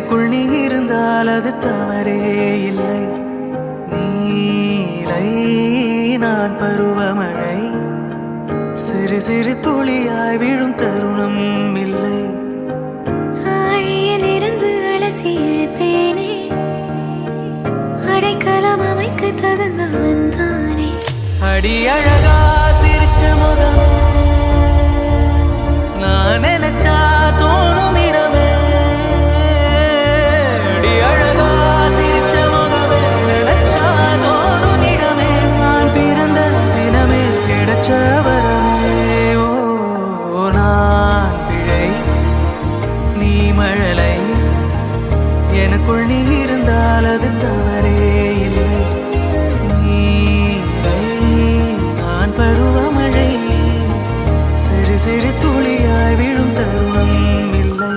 எனக்குள் நீ இருந்தால் அது தவறே இல்லை. நீலை நான் பருவமழை, சிறு சிறு துளியாய் விழும் தருணம் இல்லை. ஆழியில் இருந்து அலசி இழுத்தேனே, அடைக்கலம் அமைக்க தகுந்தவன் தானே. அடி அழகா சிரிச்ச முகமே, நான் நினைச்சா தோணும் இடமே. அடி அழகா சிரிச்ச முகமே, நினைச்சா தோணும் இடமே. நான் பிறந்த தினமே கிடைச்ச வரமே. ஓ நான் பிழை நீ மழலை, எனக்குள் நீ இருந்தால் அது தவறே இல்லை. நீலை நான் பருவமழை, சிறு சிறு துளியாய் விழும் தருணம் இல்லை.